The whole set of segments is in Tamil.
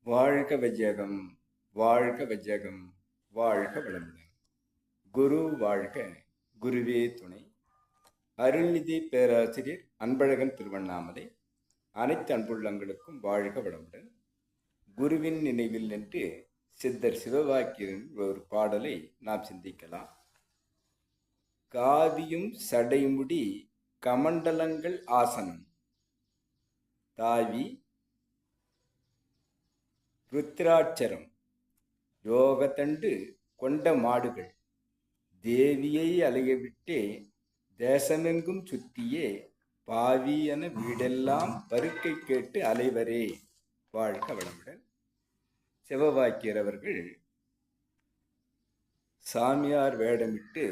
வாழ்க வையகம், வாழ்க வையகம், வாழ்க வளமுடன். குரு வாழ்க, குருவே துணை. அருள்நிதி பேராசிரியர் அன்பழகன் திருவண்ணாமலை. அனைத்து அன்புள்ளங்களுக்கும் வாழ்க வளமுடன். குருவின் நினைவில் நின்று சித்தர் சிவவாக்கியரின் ஒரு பாடலை நாம் சிந்திக்கலாம். காவியும் சடைமுடி கமண்டலங்கள் ஆசனம் தாவி ருத்ராட்சரம் யோகத்தண்டு கொண்ட மாடுகள் தேவியை அலையவிட்டே தேசமெங்கும் சுத்தியே பாவி என வீடெல்லாம் பருக்கை கேட்டு அலைவரே. வாழ்க வளமுடன். சிவவாக்கியர் அவர்கள் சாமியார் வேடமிட்டு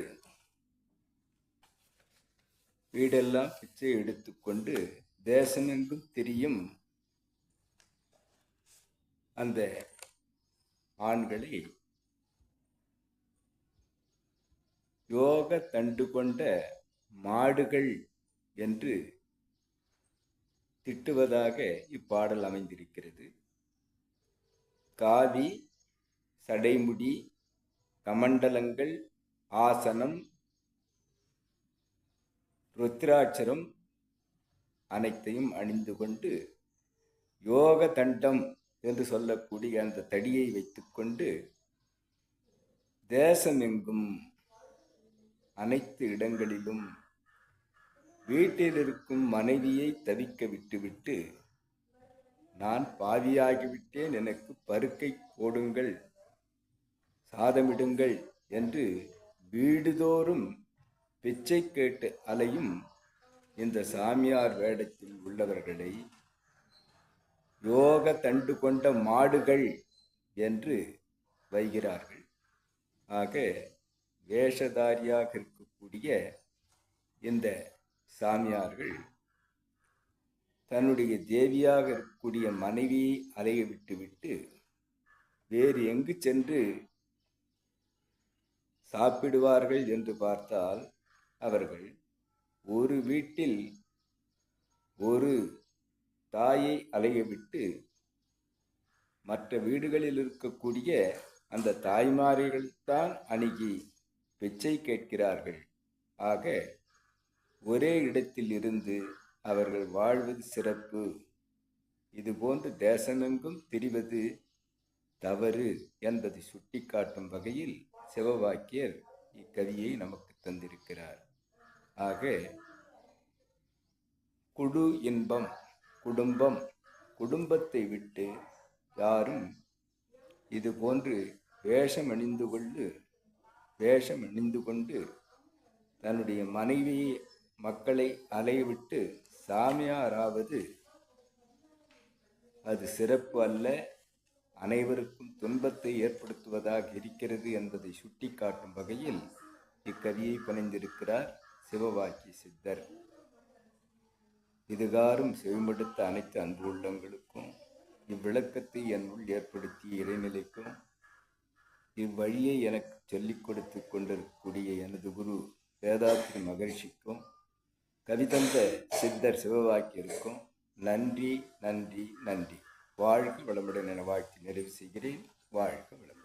வீடெல்லாம் பிச்சை எடுத்துக்கொண்டு தேசமெங்கும் திரியும் அந்த ஆண்களை யோக தண்டு கொண்ட மாடுகள் என்று திட்டுவதாக இப்பாடல் அமைந்திருக்கிறது. காவி, சடைமுடி, கமண்டலங்கள், ஆசனம், ருத்ராட்சரம் அனைத்தையும் அணிந்து கொண்டு யோக தண்டம் என்று சொல்லக்கூடிய அந்த தடியை வைத்துக்கொண்டு தேசமெங்கும் அனைத்து இடங்களிலும் வீட்டில் இருக்கும் மனைவியை தவிக்க விட்டுவிட்டு நான் பாவியாகிவிட்டேன், எனக்கு பருக்கை போடுங்கள், சாதமிடுங்கள் என்று வீடுதோறும் பிச்சை கேட்டு அலையும் இந்த சாமியார் வேடத்தில் உள்ளவர்களை யோக தண்டு கொண்ட மாடுகள் என்று வைகிறார்கள். ஆக வேஷதாரியாக இருக்கக்கூடிய இந்த சாமியார்கள் தன்னுடைய தேவியாக இருக்கக்கூடிய மனைவியை அலைய விட்டுவிட்டு வேறு எங்கு சென்று சாப்பிடுவார்கள் என்று பார்த்தால் அவர்கள் ஒரு வீட்டில் ஒரு தாயை அலையவிட்டு மற்ற வீடுகளில் இருக்கக்கூடிய அந்த தாய்மார்கள்தான் அணுகி பிச்சை கேட்கிறார்கள். ஆக ஒரே இடத்தில் இருந்து அவர்கள் வாழ்வது சிறப்பு, இதுபோன்று தேசமெங்கும் திரிவது தவறு என்பதை சுட்டிக்காட்டும் வகையில் சிவவாக்கியர் இக்கவியை நமக்கு தந்திருக்கிறார். ஆக குடு இன்பம் குடும்பம், குடும்பத்தை விட்டு யாரும் இது போன்று வேஷம் அணிந்து கொண்டு தன்னுடைய மனைவியை மக்களை அலையவிட்டு சாமியாராவது அது சிறப்பு அல்ல, அனைவருக்கும் துன்பத்தை ஏற்படுத்துவதாக இருக்கிறது என்பதை சுட்டிக்காட்டும் வகையில் இக்கவியை புனைந்திருக்கிறார் சிவவாக்கிய சித்தர். இதுகாரும் செவிமடுத்த அனைத்து அன்பு உள்ளங்களுக்கும் இவ்விளக்கத்தை என்னுள் ஏற்படுத்திய இறைநிலைக்கும் இவ்வழியை எனக்கு சொல்லிக் கொடுத்து கொண்டிருக்கக்கூடிய எனது குரு வேதாத்ரி மகரிஷிக்கும் கவிதந்த சித்தர் சிவவாக்கியருக்கும் நன்றி நன்றி நன்றி. வாழ்க வளமுடன் என வாழ்த்தி நிறைவு செய்கிறேன். வாழ்க வளமுடன்.